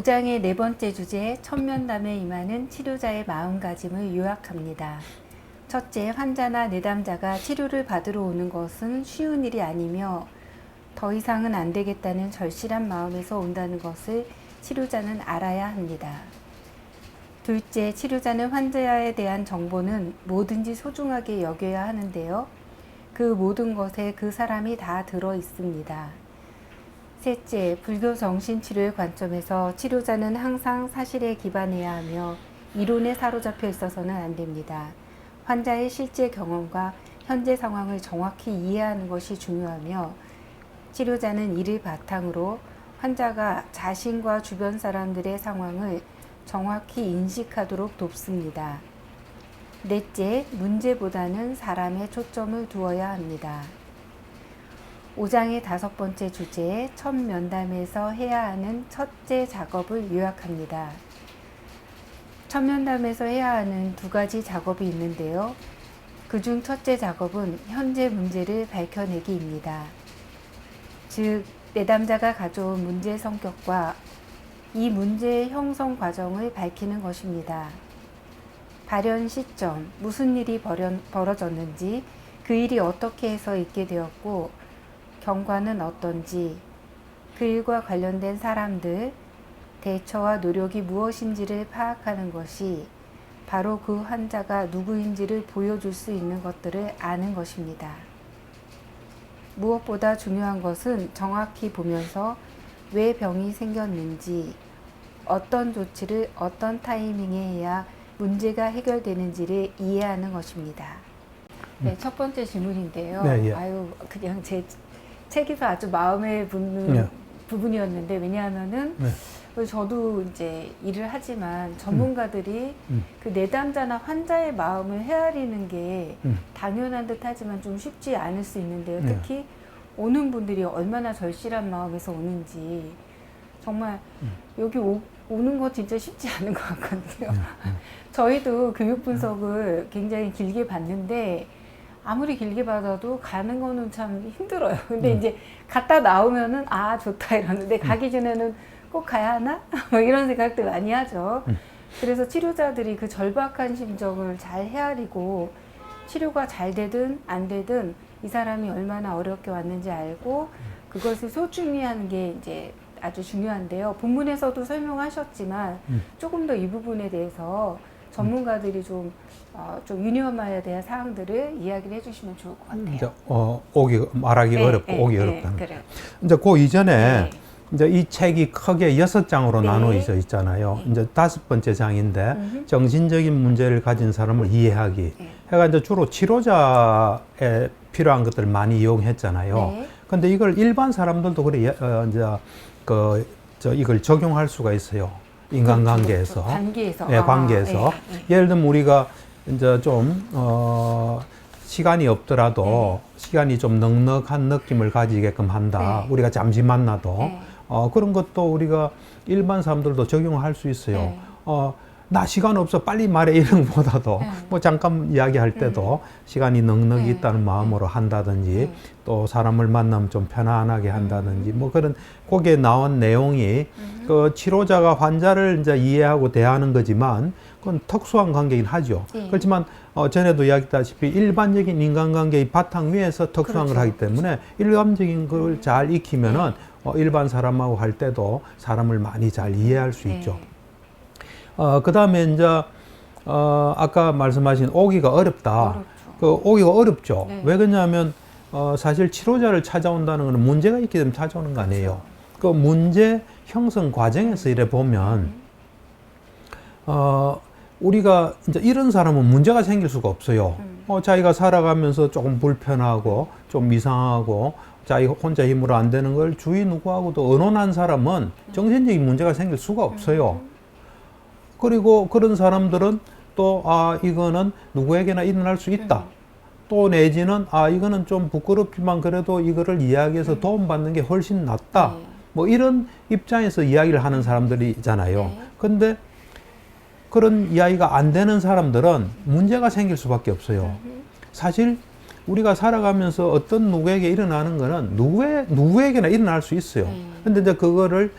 5장의 네 번째 주제, 첫 면담에 임하는 치료자의 마음가짐을 요약합니다. 첫째, 환자나 내담자가 치료를 받으러 오는 것은 쉬운 일이 아니며 더 이상은 안 되겠다는 절실한 마음에서 온다는 것을 치료자는 알아야 합니다. 둘째, 치료자는 환자에 대한 정보는 뭐든지 소중하게 여겨야 하는데요. 그 모든 것에 그 사람이 다 들어 있습니다. 셋째, 불교 정신치료의 관점에서 치료자는 항상 사실에 기반해야 하며 이론에 사로잡혀 있어서는 안 됩니다. 환자의 실제 경험과 현재 상황을 정확히 이해하는 것이 중요하며 치료자는 이를 바탕으로 환자가 자신과 주변 사람들의 상황을 정확히 인식하도록 돕습니다. 넷째, 문제보다는 사람에 초점을 두어야 합니다. 5장의 다섯 번째 주제에 첫 면담에서 해야 하는 첫째 작업을 요약합니다. 첫 면담에서 해야 하는 두 가지 작업이 있는데요. 그중 첫째 작업은 현재 문제를 밝혀내기입니다. 즉, 내담자가 가져온 문제의 성격과 이 문제의 형성 과정을 밝히는 것입니다. 발현 시점, 무슨 일이 벌어졌는지, 그 일이 어떻게 해서 있게 되었고, 경과는 어떤지, 그 일과 관련된 사람들, 대처와 노력이 무엇인지를 파악하는 것이 바로 그 환자가 누구인지를 보여줄 수 있는 것들을 아는 것입니다. 무엇보다 중요한 것은 정확히 보면서 왜 병이 생겼는지, 어떤 조치를 어떤 타이밍에 해야 문제가 해결되는지를 이해하는 것입니다. 네, 첫 번째 질문인데요. 네, 예. 그냥 제 책에서 아주 마음에 붙는 부분이었는데, 왜냐하면은 저도 이제 일을 하지만 전문가들이 그 내담자나 환자의 마음을 헤아리는 게 당연한 듯 하지만 좀 쉽지 않을 수 있는데요. 특히 오는 분들이 얼마나 절실한 마음에서 오는지 정말 여기 오는 거 진짜 쉽지 않은 것 같거든요. 저희도 교육 분석을 굉장히 길게 봤는데 아무리 길게 받아도 가는 거는 참 힘들어요. 근데 이제 갔다 나오면은 아 좋다 이러는데 가기 전에는 꼭 가야 하나? 뭐 이런 생각들 많이 하죠. 그래서 치료자들이 그 절박한 심정을 잘 헤아리고 치료가 잘 되든 안 되든 이 사람이 얼마나 어렵게 왔는지 알고 그것을 소중히 하는 게 이제 아주 중요한데요. 본문에서도 설명하셨지만 조금 더 이 부분에 대해서 전문가들이 좀 유념해야 될 사항들을 이야기를 해주시면 좋을 것 같아요. 이제 말하기 어렵고 오기 어렵다. 그래요. 이제 그 이전에 이제 이 책이 크게 6장으로 나누어져 있잖아요. 이제 5번째 장인데 정신적인 문제를 가진 사람을 이해하기. 해가 이제 주로 치료자에 필요한 것들을 많이 이용했잖아요. 근데 이걸 일반 사람들도 그래 이걸 적용할 수가 있어요. 인간관계에서. 관계에서. 관계에서. 예를 들면 우리가 이제 좀 시간이 없더라도 시간이 좀 넉넉한 느낌을 가지게끔 한다. 우리가 잠시 만나도 그런 것도 우리가 일반 사람들도 적용할 수 있어요. 나 시간 없어 빨리 말해 이런 것보다도 뭐 잠깐 이야기할 때도 시간이 넉넉히 있다는 마음으로 한다든지 또 사람을 만나면 좀 편안하게 한다든지 뭐 그런 거기에 나온 내용이 그 치료자가 환자를 이제 이해하고 대하는 거지만 그건 특수한 관계이긴 하죠. 그렇지만 전에도 이야기했다시피 일반적인 인간관계의 바탕 위에서 특수한 걸 하기 때문에 일반적인 걸 잘 익히면은 일반 사람하고 할 때도 사람을 많이 잘 이해할 수 있죠. 그 다음에 이제 아까 말씀하신 오기가 어렵다. 그 오기가 어렵죠. 왜 그러냐면 사실 치료자를 찾아온다는 것은 문제가 있기 때문에 찾아오는 거 아니에요. 그 문제 형성 과정에서 이래 보면 우리가 이제 이런 사람은 문제가 생길 수가 없어요. 자기가 살아가면서 조금 불편하고 좀 이상하고 자기가 혼자 힘으로 안 되는 걸 주위 누구하고도 의논한 사람은 정신적인 문제가 생길 수가 없어요. 그리고 그런 사람들은 또 이거는 누구에게나 일어날 수 있다. 또 내지는 이거는 좀 부끄럽지만 그래도 이거를 이야기해서 도움받는 게 훨씬 낫다. 뭐 이런 입장에서 이야기를 하는 사람들이 있잖아요. 근데 그런 이야기가 안 되는 사람들은 문제가 생길 수밖에 없어요. 사실 우리가 살아가면서 어떤 누구에게 일어나는 거는 누구에게나 일어날 수 있어요. 근데 이제 그거를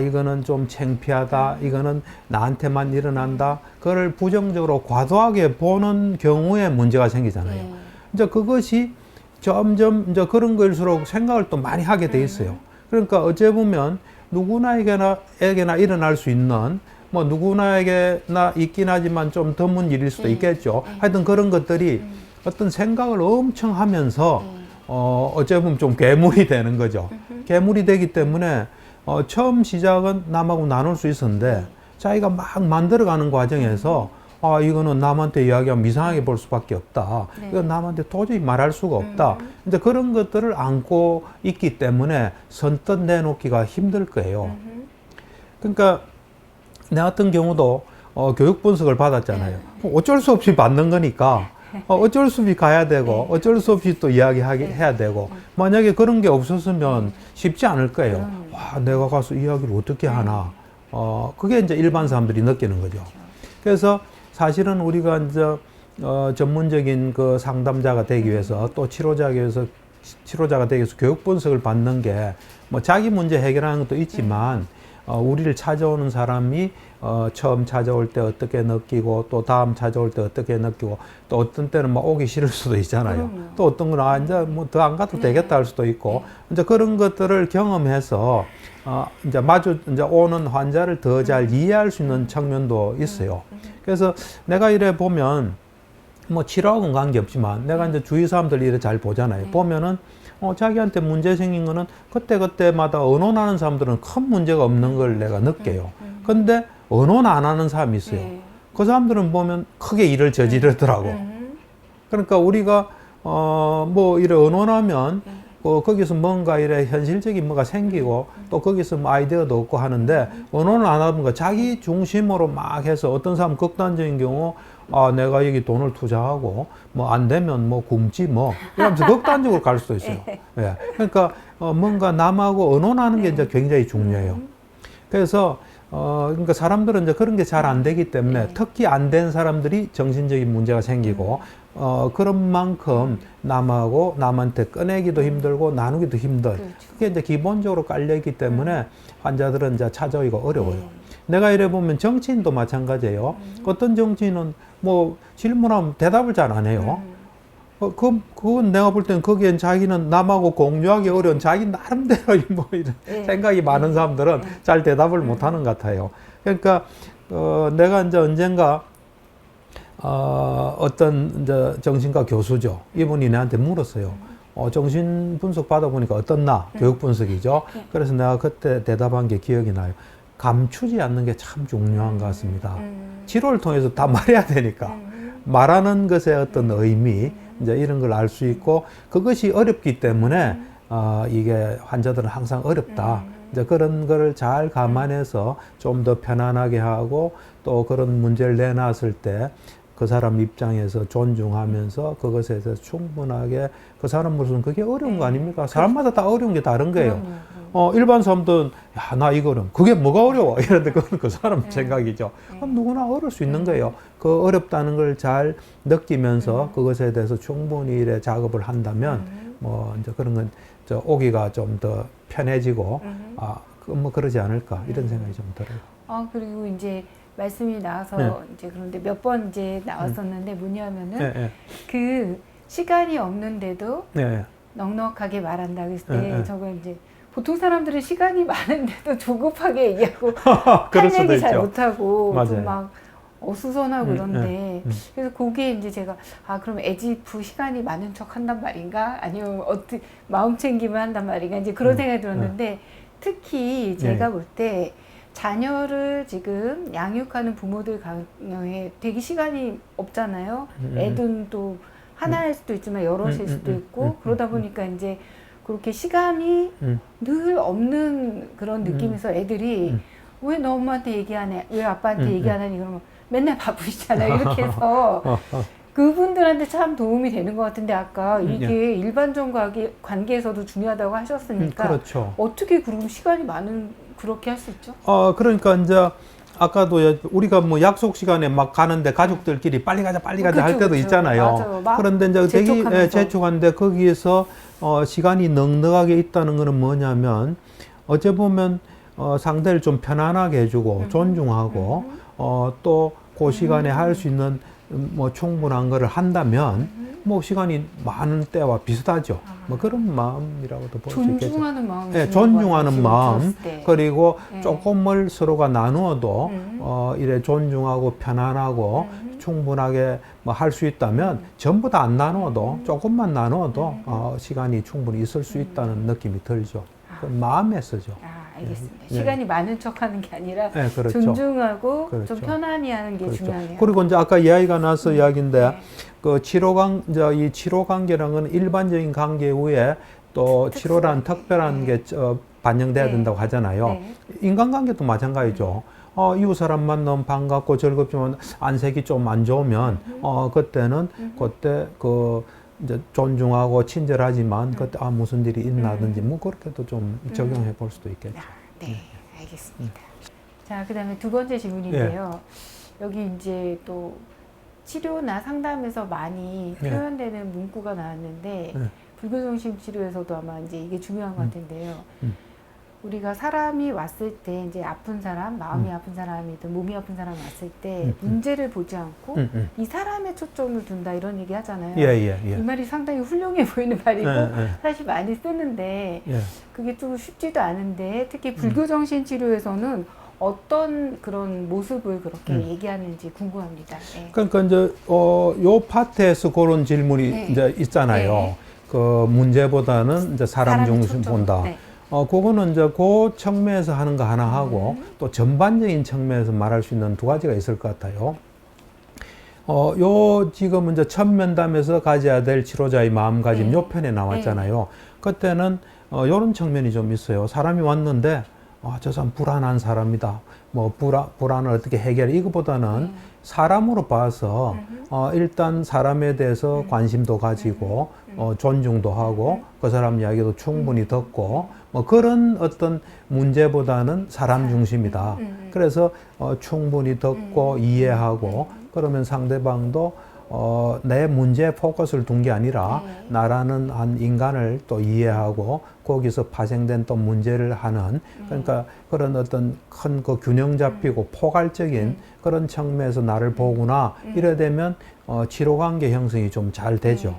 이거는 좀 창피하다, 이거는 나한테만 일어난다, 그걸 부정적으로 과도하게 보는 경우에 문제가 생기잖아요. 이제 그것이 점점 이제 그런 거일수록 생각을 또 많이 하게 돼 있어요. 그러니까 어째 보면 누구나에게나 일어날 수 있는 뭐 누구나에게나 있긴 하지만 좀 드문 일일 수도 있겠죠. 하여튼 그런 것들이 어떤 생각을 엄청 하면서 어째 보면 좀 괴물이 되는 거죠. 괴물이 되기 때문에 처음 시작은 남하고 나눌 수 있었는데 자기가 막 만들어가는 과정에서 이거는 남한테 이야기하면 이상하게 볼 수밖에 없다. 이건 남한테 도저히 말할 수가 없다. 이제 그런 것들을 안고 있기 때문에 선뜻 내놓기가 힘들 거예요. 그러니까 내 같은 경우도 교육 분석을 받았잖아요. 어쩔 수 없이 받는 거니까 어쩔 수 없이 가야 되고 어쩔 수 없이 또 이야기해야 되고 만약에 그런 게 없었으면 쉽지 않을 거예요. 와, 내가 가서 이야기를 어떻게 하나. 그게 이제 일반 사람들이 느끼는 거죠. 그래서 사실은 우리가 이제 전문적인 그 상담자가 되기 위해서 또 치료자가 되기 위해서 교육 분석을 받는 게 뭐 자기 문제 해결하는 것도 있지만 우리를 찾아오는 사람이 처음 찾아올 때 어떻게 느끼고 또 다음 찾아올 때 어떻게 느끼고 또 어떤 때는 막 오기 싫을 수도 있잖아요. 그럼요. 또 어떤 건 이제 뭐 더 안 가도 되겠다 할 수도 있고 이제 그런 것들을 경험해서 이제 오는 환자를 더 잘 이해할 수 있는 측면도 있어요. 그래서 내가 이래 보면 뭐 치료하고는 관계없지만 내가 이제 주위 사람들 이래 잘 보잖아요. 보면은 자기한테 문제 생긴 거는 그때마다 의논하는 사람들은 큰 문제가 없는 걸 내가 느껴요. 근데 의논 안 하는 사람이 있어요. 그 사람들은 보면 크게 일을 저지르더라고. 그러니까 우리가 뭐 이래 의논하면 거기서 뭔가 이래 현실적인 뭐가 생기고 또 거기서 뭐 아이디어도 얻고 하는데 의논을 안 하면 자기 중심으로 막 해서 어떤 사람 극단적인 경우 내가 여기 돈을 투자하고 뭐 안 되면 뭐 굶지 뭐 이러면서 극단적으로 갈 수도 있어요. 예. 그러니까 뭔가 남하고 의논하는 게 이제 굉장히 중요해요. 그래서 그러니까 사람들은 이제 그런 게 잘 안 되기 때문에 특히 안 된 사람들이 정신적인 문제가 생기고 그런 만큼 남한테 꺼내기도 힘들고 나누기도 힘든 그게 이제 기본적으로 깔려있기 때문에 환자들은 이제 찾아오기가 어려워요. 내가 이래 보면 정치인도 마찬가지예요. 어떤 정치인은 뭐 질문하면 대답을 잘 안 해요. 그건 내가 볼 때는 거기엔 자기는 남하고 공유하기 어려운 자기 나름대로 뭐 이런 생각이 많은 사람들은 잘 대답을 못 하는 것 같아요. 그러니까, 내가 이제 언젠가, 어떤 이제 정신과 교수죠. 이분이 내한테 물었어요. 정신 분석 받아보니까 어떻나? 교육 분석이죠. 그래서 내가 그때 대답한 게 기억이 나요. 감추지 않는 게 참 중요한 것 같습니다. 치료를 통해서 다 말해야 되니까. 말하는 것의 어떤 의미, 이제 이런 걸 알 수 있고, 그것이 어렵기 때문에, 이게 환자들은 항상 어렵다. 이제 그런 거를 잘 감안해서 좀 더 편안하게 하고, 또 그런 문제를 내놨을 때, 그 사람 입장에서 존중하면서 그것에 대해서 충분하게 그 사람으로서는 그게 어려운 거 아닙니까? 사람마다 다 어려운 게 다른 거예요. 일반 사람들은 야, 나 이거 어려워. 그게 뭐가 어려워? 이런데 그건 그 사람 생각이죠. 누구나 어려울 수 있는 거예요. 그 어렵다는 걸 잘 느끼면서 그것에 대해서 충분히 이래 작업을 한다면 뭐 이제 그런 건 오기가 좀 더 편해지고 뭐 그러지 않을까 이런 생각이 좀 들어요. 그리고 이제 말씀이 나와서 이제 그런데 몇 번 이제 나왔었는데 뭐냐면은 그 시간이 없는데도 넉넉하게 말한다 그랬을 때 저거 이제 보통 사람들은 시간이 많은데도 조급하게 얘기하고 할 얘기 잘 못하고 좀 막 어수선하고 이런데 그래서 그게 이제 제가 그럼 애지프 시간이 많은 척 한단 말인가 아니면 어떻게 마음 챙김을 한단 말인가 이제 그런 생각이 들었는데 특히 제가 볼 때 자녀를 지금 양육하는 부모들 경우에 되게 시간이 없잖아요. 애든 또 하나일 수도 있지만 여럿일 수도 있고 그러다 보니까 이제 그렇게 시간이 늘 없는 그런 느낌에서 애들이 왜 너 엄마한테 얘기 안 해? 왜 아빠한테 얘기 안 하니? 그러면 맨날 바쁘시잖아요. 이렇게 해서 그분들한테 참 도움이 되는 것 같은데 아까 이게 일반적 관계에서도 중요하다고 하셨으니까 그렇죠. 어떻게 그럼 시간이 많은 그렇게 할 수 있죠? 그러니까 이제 아까도 우리가 뭐 약속 시간에 막 가는데 가족들끼리 빨리 가자 할 때도 있잖아요. 그런데 이제 되게 재촉하는데 거기에서 시간이 넉넉하게 있다는 거는 뭐냐면 어째 보면 상대를 좀 편안하게 해주고 존중하고 또 그 시간에 할 수 있는 뭐 충분한 거를 한다면 뭐 시간이 많은 때와 비슷하죠. 뭐 그런 마음이라고도 볼 수 있겠죠. 존중하는 마음이 네, 중요한 것 존중하는 같아요, 마음 들었을 때. 그리고 네. 조금을 서로가 나누어도 이래 존중하고 편안하고 충분하게 뭐 할 수 있다면 전부 다 안 나누어도 조금만 나누어도 시간이 충분히 있을 수 있다는 느낌이 들죠. 그 마음에서죠. 알겠습니다. 네. 시간이 많은 척하는 게 아니라 네, 그렇죠. 존중하고 그렇죠. 좀 편안히 하는 게 그렇죠. 중요해요. 그리고 이제 아까 이야기가 나서 이야기인데 네. 그 이제 이 치료 관계랑은 일반적인 관계 외에 또 치료란 특별한 게 반영돼야 네. 된다고 하잖아요. 네. 인간관계도 마찬가지죠. 이웃 사람 만나면 반갑고 즐겁지만 안색이 좀 안 좋으면 그때는 그때 그 이제 존중하고 친절하지만 그때 무슨 일이 있나든지 뭐 그렇게도 좀 적용해 볼 수도 있겠죠. 네, 알겠습니다. 자, 그다음에 두 번째 질문인데요. 여기 이제 또 치료나 상담에서 많이 네. 표현되는 문구가 나왔는데 네. 불교정신 치료에서도 아마 이제 이게 중요한 것 같은데요. 우리가 사람이 왔을 때 이제 아픈 사람, 마음이 아픈 사람이든 몸이 아픈 사람 왔을 때 문제를 보지 않고 이 사람의 초점을 둔다 이런 얘기 하잖아요. 이 말이 상당히 훌륭해 보이는 말이고 사실 많이 쓰는데 그게 좀 쉽지도 않은데 특히 불교정신 치료에서는 어떤 그런 모습을 그렇게 얘기하는지 궁금합니다. 네. 그러니까 이제 요 파트에서 그런 질문이 네. 이제 있잖아요. 네. 그 문제보다는 이제 사람 사람의 중심 초점. 본다. 네. 그거는 이제 그 측면에서 하는 거 하나 하고 또 전반적인 측면에서 말할 수 있는 두 가지가 있을 것 같아요. 요 지금 이제 첫 면담에서 가져야 될 치료자의 마음가짐 요 편에 나왔잖아요. 그때는 요런 측면이 좀 있어요. 사람이 왔는데 저 사람 불안한 사람이다. 뭐 불안을 어떻게 해결해? 이거보다는 사람으로 봐서 일단 사람에 대해서 관심도 가지고 존중도 하고 그 사람 이야기도 충분히 듣고 뭐 그런 어떤 문제보다는 사람 중심이다. 그래서 충분히 듣고 이해하고 그러면 상대방도 내 문제에 포커스를 둔 게 아니라 나라는 한 인간을 또 이해하고 거기서 파생된 또 문제를 하는 그러니까 그런 어떤 큰 그 균형 잡히고 포괄적인 그런 측면에서 나를 보구나 이래 되면 치료 관계 형성이 좀 잘 되죠.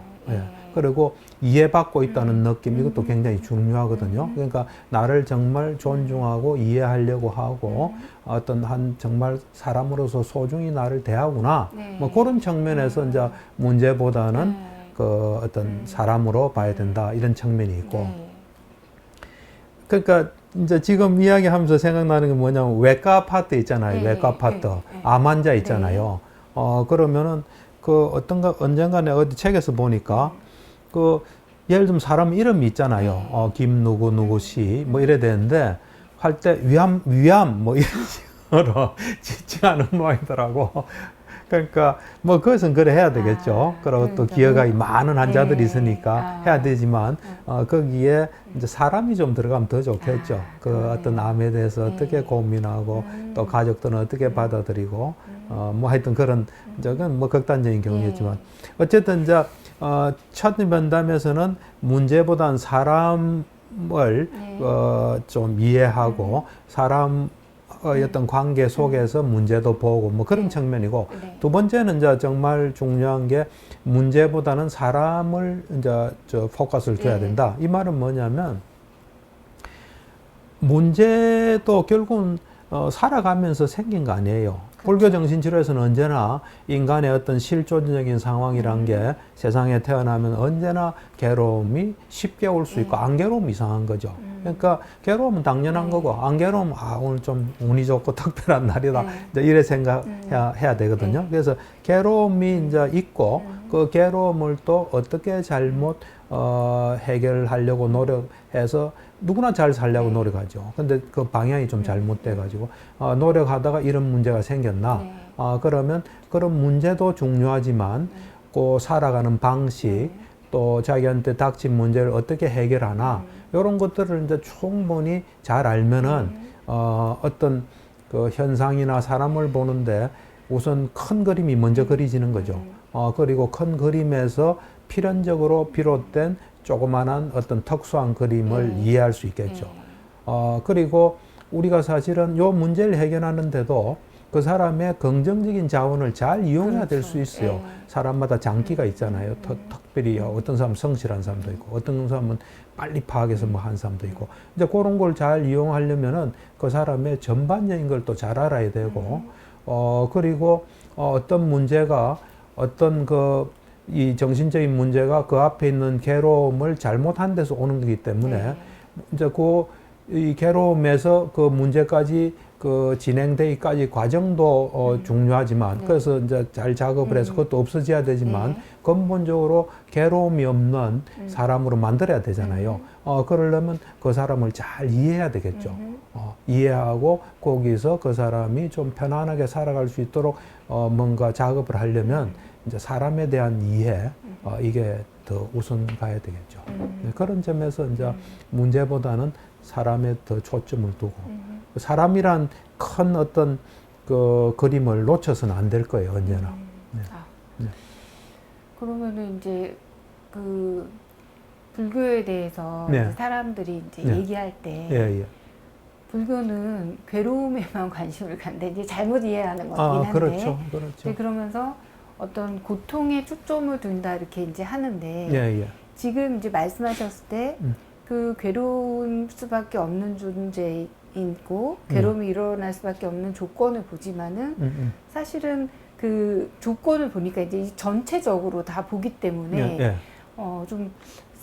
그리고 이해받고 있다는 느낌 이것도 굉장히 중요하거든요. 그러니까 나를 정말 존중하고 이해하려고 하고 어떤 한 정말 사람으로서 소중히 나를 대하구나. 뭐 그런 측면에서 이제 문제보다는 그 어떤 사람으로 봐야 된다 이런 측면이 있고. 그러니까 이제 지금 이야기하면서 생각나는 게 뭐냐면 외과 아파트 있잖아요. 외과 아파트 암 환자 있잖아요. 그러면은 그 어떤가 언젠가내 어디 책에서 보니까 그 예를 들면 사람 이름이 있잖아요. 김 누구 누구 씨 뭐 이래 되는데 할 때 위암 뭐 이런 식으로 지칭하는 모양이더라고. 그러니까 뭐 그것은 그래 해야 되겠죠. 그리고 또 기여가이 많은 환자들이 있으니까 해야 되지만 거기에 이제 사람이 좀 들어가면 더 좋겠죠. 그 어떤 암에 대해서 어떻게 고민하고 또 가족들은 어떻게 받아들이고 뭐 하여튼 그런 적은 뭐 극단적인 경우겠지만 어쨌든 이제 첫 면담에서는 문제보다는 사람을 좀 이해하고 사람 어떤 관계 속에서 문제도 보고 뭐 그런 측면이고 두 번째는 이제 정말 중요한 게 문제보다는 사람을 이제 포커스를 둬야 된다. 이 말은 뭐냐면 문제도 결국은 살아가면서 생긴 거 아니에요. 불교 정신치료에서는 언제나 인간의 어떤 실존적인 상황이란 게 세상에 태어나면 언제나 괴로움이 쉽게 올 수 있고 안 괴로우면 이상한 거죠. 그러니까 괴로움은 당연한 거고 안 괴로우면 오늘 좀 운이 좋고 특별한 날이다. 이제 이래 생각해야 되거든요. 그래서 괴로움이 이제 있고 그 괴로움을 또 어떻게 잘못 해결하려고 노력해서 누구나 잘 살려고 노력하죠. 근데 그 방향이 좀 잘못돼 가지고 노력하다가 이런 문제가 생겼나? 그러면 그런 문제도 중요하지만 그 살아가는 방식 또 자기한테 닥친 문제를 어떻게 해결하나 이런 것들을 이제 충분히 잘 알면은 어떤 그 현상이나 사람을 보는데 우선 큰 그림이 먼저 그려지는 거죠. 그리고 큰 그림에서 필연적으로 비롯된 조그만한 어떤 특수한 그림을 이해할 수 있겠죠. 그리고 우리가 사실은 요 문제를 해결하는데도 그 사람의 긍정적인 자원을 잘 이용해야 될 수 있어요. 예. 사람마다 장기가 있잖아요. 특별히 어떤 사람은 성실한 사람도 있고, 어떤 사람은 빨리 파악해서 뭐 한 사람도 있고. 이제 그런 걸 잘 이용하려면은 그 사람의 전반적인 걸 또 잘 알아야 되고, 그리고 어떤 문제가 어떤 이 정신적인 문제가 그 앞에 있는 괴로움을 잘못한 데서 오는 거기 때문에 이제 이 괴로움에서 그 문제까지 진행되기까지 과정도 중요하지만 그래서 이제 잘 작업을 해서 그것도 없어져야 되지만 근본적으로 괴로움이 없는 사람으로 만들어야 되잖아요. 그러려면 그 사람을 잘 이해해야 되겠죠. 이해하고 거기서 그 사람이 좀 편안하게 살아갈 수 있도록 뭔가 작업을 하려면 이제 사람에 대한 이해 이게 더 우선 가야 되겠죠. 네, 그런 점에서 이제 문제보다는 사람에 더 초점을 두고 사람이란 큰 어떤 그림을 놓쳐서는 안 될 거예요, 언제나. 네. 네. 그러면은 이제 불교에 대해서 네. 이제 사람들이 이제 네. 얘기할 때 예, 예. 불교는 괴로움에만 관심을 갖는데 이제 잘못 이해하는 거긴 한데 그렇죠, 그렇죠. 이제 그러면서 어떤 고통에 초점을 둔다 이렇게 이제 하는데 예, 예. 지금 이제 말씀하셨을 때 그 괴로울 수밖에 없는 존재이고 괴로움이 일어날 수밖에 없는 조건을 보지만은 사실은 그 조건을 보니까 이제 전체적으로 다 보기 때문에 예, 예. 좀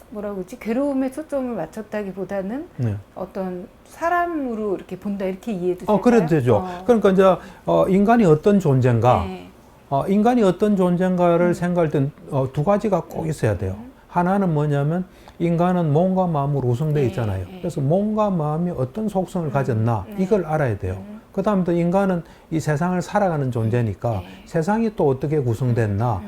뭐라고 그러지 괴로움에 초점을 맞췄다기보다는 어떤 사람으로 이렇게 본다 이렇게 이해도 될까요? 그래도 되죠. 그러니까 이제 인간이 어떤 존재인가, 네. 인간이 어떤 존재인가를 생각할 땐 두 가지가 꼭 있어야 돼요. 하나는 뭐냐면 인간은 몸과 마음으로 구성되어 있잖아요. 그래서 몸과 마음이 어떤 속성을 가졌나 이걸 알아야 돼요. 그 다음에 또 인간은 이 세상을 살아가는 존재니까 세상이 또 어떻게 구성됐나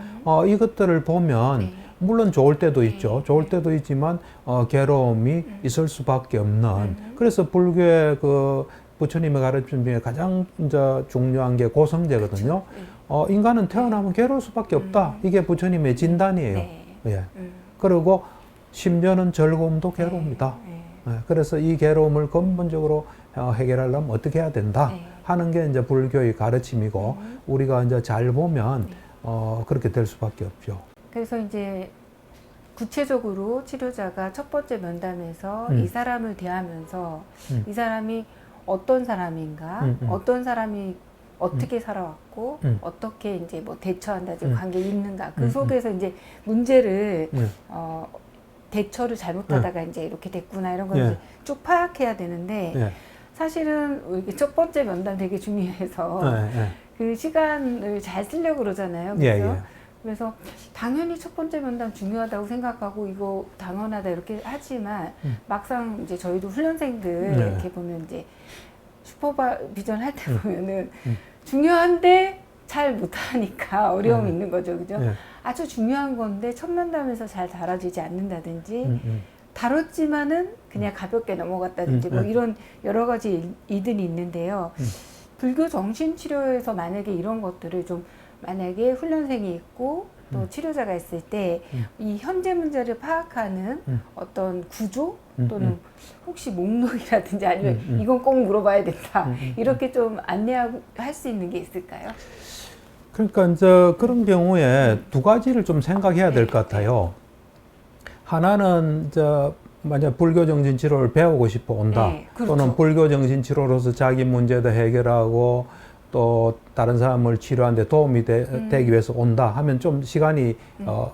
이것들을 보면 물론 좋을 때도 있죠. 좋을 때도 있지만 괴로움이 있을 수밖에 없는. 그래서 불교의 부처님의 가르침 중에 가장 이제 중요한 게 고성제거든요. 인간은 태어나면 괴로울 수밖에 없다. 이게 부처님의 진단이에요. 예. 그리고 심지어는 즐거움도 괴로움이다. 그래서 이 괴로움을 근본적으로 해결하려면 어떻게 해야 된다 하는 게 이제 불교의 가르침이고 우리가 이제 잘 보면 그렇게 될 수밖에 없죠. 그래서 이제 구체적으로 치료자가 첫 번째 면담에서 이 사람을 대하면서 이 사람이 어떤 사람인가, 어떤 사람이 어떻게 살아왔고 어떻게 이제 뭐 대처한다든지 관계가 있는가 그 속에서 이제 문제를 대처를 잘못하다가 이제 이렇게 됐구나 이런 걸 이제 쭉 파악해야 되는데 사실은 이렇게 첫 번째 면담 되게 중요해서 그 시간을 잘 쓰려고 그러잖아요. 그래서 그래서 당연히 첫 번째 면담 중요하다고 생각하고 이거 당연하다 이렇게 하지만 막상 이제 저희도 훈련생들 이렇게 보면 이제 슈퍼비전 할 때 보면은 중요한데 잘 못하니까 어려움이 있는 거죠. 그죠? 아주 중요한 건데 첫 면담에서 잘 다뤄지지 않는다든지 다뤘지만은 그냥 가볍게 넘어갔다든지 뭐 이런 여러 가지 일들이 있는데요. 불교 정신치료에서 만약에 이런 것들을 좀 만약에 훈련생이 있고 또 치료자가 있을 때 이 현재 문제를 파악하는 어떤 구조 또는 혹시 목록이라든지 아니면 이건 꼭 물어봐야 된다 이렇게 좀 안내할 수 있는 게 있을까요? 그러니까 이제 그런 경우에 두 가지를 좀 생각해야 될 것 같아요. 하나는 이제 만약 불교 정신 치료를 배우고 싶어 온다. 그렇죠. 또는 불교 정신 치료로서 자기 문제도 해결하고 또 다른 사람을 치료하는데 도움이 되기 위해서 온다 하면 좀 시간이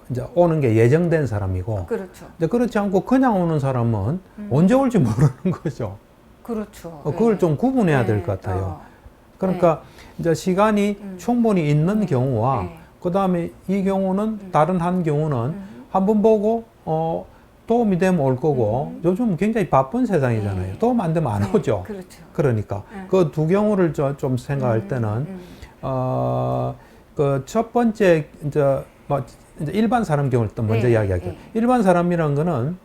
이제 오는 게 예정된 사람이고 그렇죠. 이제 그렇지 않고 그냥 오는 사람은 언제 올지 모르는 거죠. 그렇죠. 그걸 좀 구분해야 될 것 같아요. 그러니까 이제 시간이 충분히 있는 경우와 그 다음에 이 경우는 다른 한 경우는 한번 보고 도움이 되면 올 거고 요즘 굉장히 바쁜 세상이잖아요. 도움 안 되면 안 오죠. 그렇죠. 그러니까 그 두 경우를 좀 생각할 때는 그 첫 번째 이제 일반 사람 경우를 또 먼저 이야기할게요. 일반 사람이란 거는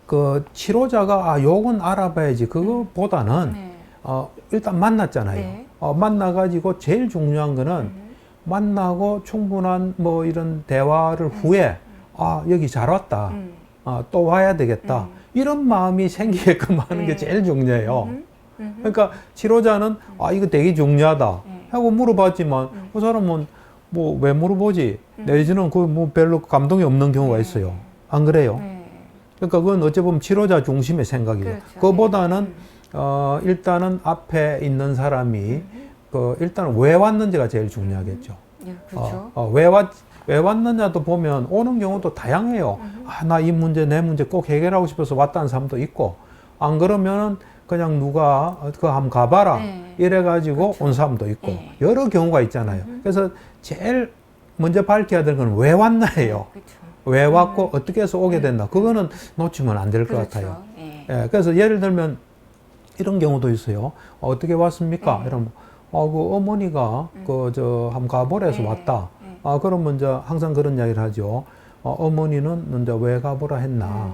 그 치료자가 요건 알아봐야지 그거보다는 일단 만났잖아요. 만나가지고 제일 중요한 거는 만나고 충분한 뭐 이런 대화를 후에 여기 잘 왔다. 또 와야 되겠다. 이런 마음이 생기게끔 하는 게 제일 중요해요. 그러니까 치료자는 아 이거 되게 중요하다 하고 물어봤지만 그 사람은 뭐 왜 물어보지 내지는 그 뭐 별로 감동이 없는 경우가 있어요. 안 그래요? 그러니까 그건 어찌 보면 치료자 중심의 생각이죠. 그렇죠. 그거보다는 일단은 앞에 있는 사람이 일단 왜 왔는지가 제일 중요하겠죠. 예, 그렇죠. 왜 왔느냐도 보면 오는 경우도 다양해요. 아, 나 이 문제, 내 문제 꼭 해결하고 싶어서 왔다는 사람도 있고, 안 그러면은 그냥 누가 그거 한번 가봐라. 네. 이래가지고 그렇죠. 온 사람도 있고, 네. 여러 경우가 있잖아요. 그래서 제일 먼저 밝혀야 될 건 왜 왔나예요. 그렇죠. 왜 왔고 어떻게 해서 오게 됐나. 그거는 놓치면 안 될 것 그렇죠. 같아요. 예. 예, 그래서 예를 들면 이런 경우도 있어요. 어떻게 왔습니까? 이러면, 그 어머니가 한번 가보래서 네. 왔다. 네. 그러면 이제 항상 그런 이야기를 하죠. 어머니는 이제 왜 가보라 했나.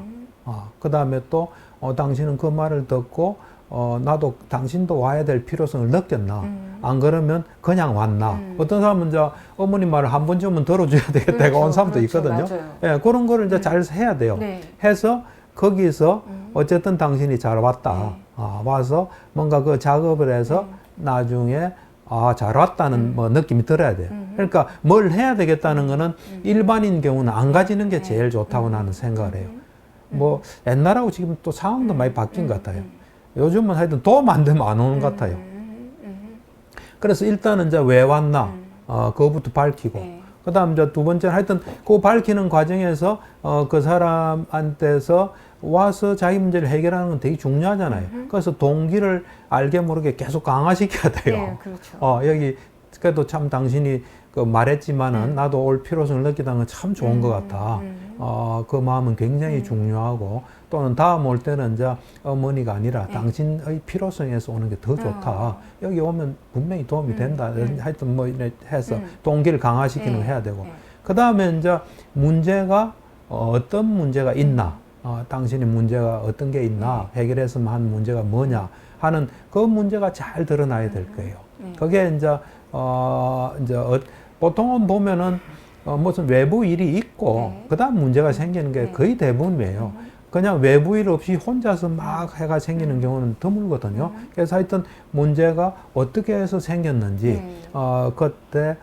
그 다음에 또, 당신은 그 말을 듣고, 나도 당신도 와야 될 필요성을 느꼈나. 안 그러면 그냥 왔나. 어떤 사람은 이제 어머니 말을 한 번쯤은 들어줘야 되겠다. 그렇죠. 온 사람도 그렇죠. 있거든요. 맞아요. 예, 그런 거를 이제 잘 해야 돼요. 네. 해서 거기서 어쨌든 당신이 잘 왔다. 와서 뭔가 그 작업을 해서 나중에 잘 왔다는 뭐 느낌이 들어야 돼요. 그러니까 뭘 해야 되겠다는 거는 일반인 경우는 안 가지는 게 제일 좋다고 나는 생각을 해요. 뭐 옛날하고 지금 또 상황도 많이 바뀐 것 같아요. 요즘은 하여튼 도움 안 되면 안 오는 것 같아요. 그래서 일단은 이제 왜 왔나, 그거부터 밝히고, 네. 그 다음 이제 두 번째는 하여튼 그 밝히는 과정에서, 그 사람한테서 와서 자기 문제를 해결하는 건 되게 중요하잖아요. 그래서 동기를 알게 모르게 계속 강화시켜야 돼요. 네, 그렇죠. 여기, 그래도 참 당신이 그 말했지만은 나도 올 필요성을 느끼다는 건 참 좋은 것 같아. 그 마음은 굉장히 중요하고 또는 다음 올 때는 이제 어머니가 아니라 당신의 필요성에서 오는 게 더 좋다. 여기 오면 분명히 도움이 된다. 하여튼 뭐 이래 해서 동기를 강화시키는 걸 해야 되고. 그 다음에 이제 문제가 어떤 문제가 있나. 당신의 문제가 어떤 게 있나. 해결했으면 한 문제가 뭐냐 하는 그 문제가 잘 드러나야 될 거예요. 그게 이제 보통은 보면은 무슨 외부 일이 있고 그다음 문제가 생기는 게 거의 대부분이에요. 그냥 외부 일 없이 혼자서 막 해가 생기는 경우는 드물거든요. 그래서 하여튼 문제가 어떻게 해서 생겼는지 그때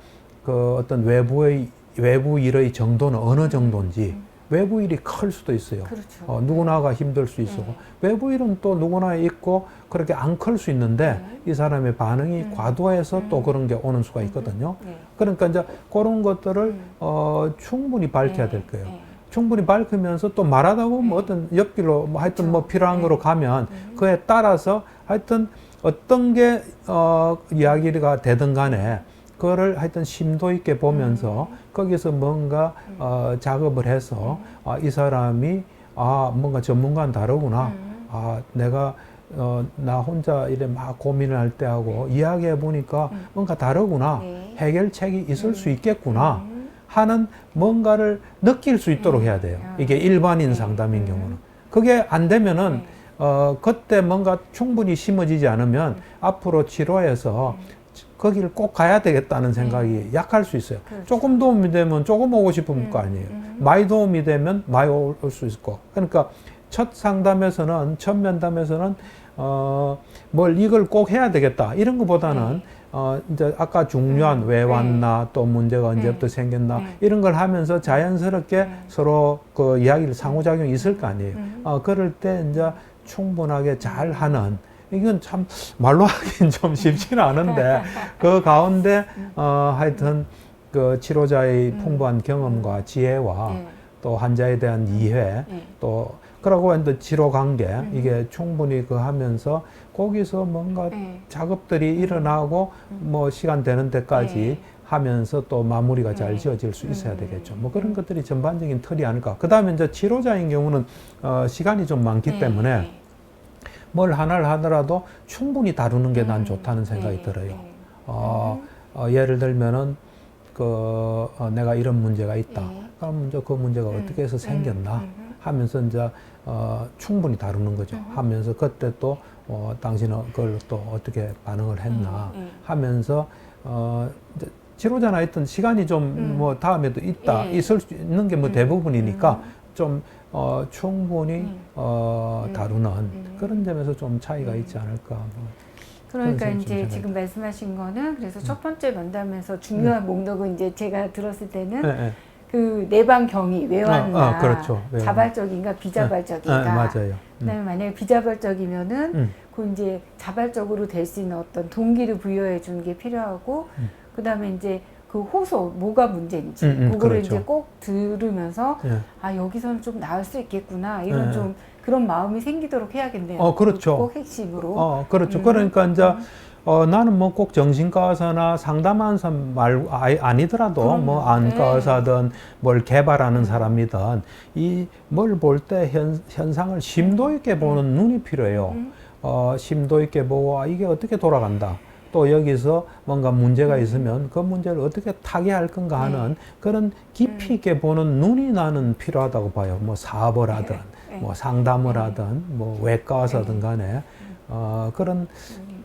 그 어떤 외부 일의 정도는 어느 정도인지 외부 일이 클 수도 있어요. 그렇죠. 누구나가 힘들 수 있고 외부 일은 또 누구나 있고 그렇게 안 클 수 있는데 이 사람의 반응이 과도해서 또 그런 게 오는 수가 있거든요. 그러니까 이제 그런 것들을 충분히 밝혀야 될 거예요. 충분히 밝히면서 또 말하다 보면 어떤 옆길로 뭐 하여튼 뭐 필요한 거로 가면 그에 따라서 하여튼 어떤 게 이야기가 되든 간에 그거를 하여튼 심도 있게 보면서 거기서 뭔가 작업을 해서 이 사람이 뭔가 전문가는 다르구나. 내가 나 혼자 이래 막 고민을 할 때하고 이야기해 보니까 뭔가 다르구나. 해결책이 있을 수 있겠구나. 하는 뭔가를 느낄 수 있도록 해야 돼요. 이게 일반인 상담인 경우는. 그게 안 되면은 그때 뭔가 충분히 심어지지 않으면 앞으로 치료해서 거기를 꼭 가야 되겠다는 생각이 약할 수 있어요. 그렇죠. 조금 도움이 되면 조금 오고 싶은 거 아니에요. 많이 도움이 되면 많이 올 수 있고. 그러니까 첫 상담에서는, 첫 면담에서는 뭘 이걸 꼭 해야 되겠다 이런 것보다는 이제 아까 중요한 왜 왔나 또 문제가 언제부터 생겼나 이런 걸 하면서 자연스럽게 서로 그 이야기를 상호작용이 있을 거 아니에요. 그럴 때 이제 충분하게 잘 하는 이건 참 말로 하긴 좀 쉽지는 않은데 그 가운데 하여튼 그 치료자의 풍부한 경험과 지혜와 또 환자에 대한 이해 또 그러고 이제 치료 관계 이게 충분히 그 하면서 거기서 뭔가 작업들이 일어나고 뭐 시간 되는 데까지 하면서 또 마무리가 잘 지어질 수 있어야 되겠죠. 뭐 그런 것들이 전반적인 틀이 아닐까. 그 다음에 이제 치료자인 경우는 시간이 좀 많기 때문에 뭘 하나를 하더라도 충분히 다루는 게 난 좋다는 생각이 들어요. 예를 들면은 내가 이런 문제가 있다. 그럼 이제 그 문제가 어떻게 해서 생겼나 하면서 이제 충분히 다루는 거죠. 하면서 그때 또 당신은 그걸 또 어떻게 반응을 했나 하면서 이제 치료자나 하여튼 시간이 좀 뭐 다음에도 있을 수 있는 게 뭐 대부분이니까 좀 충분히 다루는 그런 점에서 좀 차이가 있지 않을까. 뭐. 그러니까 그런 이제 생각이 지금 말씀하신 거는 그래서 첫 번째 면담에서 중요한 목록은 이제 제가 들었을 때는 네, 네. 그 내방 경위 왜 왔나, 그렇죠. 왜 자발적인가 비자발적인가. 맞아요. 그다음에 만약에 비자발적이면은 그 이제 자발적으로 될 수 있는 어떤 동기를 부여해 주는 게 필요하고, 그다음에 이제 그 호소 뭐가 문제인지 그거를 그렇죠. 이제 꼭 들으면서 예. 아 여기서는 좀 나을 수 있겠구나 이런 예. 좀 그런 마음이 생기도록 해야겠네요. 그렇죠. 꼭 핵심으로. 그렇죠. 그러니까 이제 나는 뭐 꼭 정신과 의사나 상담하는 사람 아니더라도 그럼요. 뭐 안과 의사든 뭘 개발하는 사람이든 이 뭘 볼 때 현상을 심도 있게 보는 눈이 필요해요. 심도 있게 보고 이게 어떻게 돌아간다. 또 여기서 뭔가 문제가 있으면 그 문제를 어떻게 타개할 건가 하는 그런 깊이 있게 보는 눈이 나는 필요하다고 봐요. 뭐 사업을 하든 뭐 상담을 하든 뭐 외과 의사든 간에 그런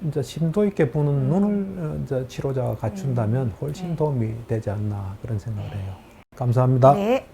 이제 심도 있게 보는 눈을 이제 치료자가 갖춘다면 훨씬 도움이 되지 않나 그런 생각을 해요. 감사합니다. 네.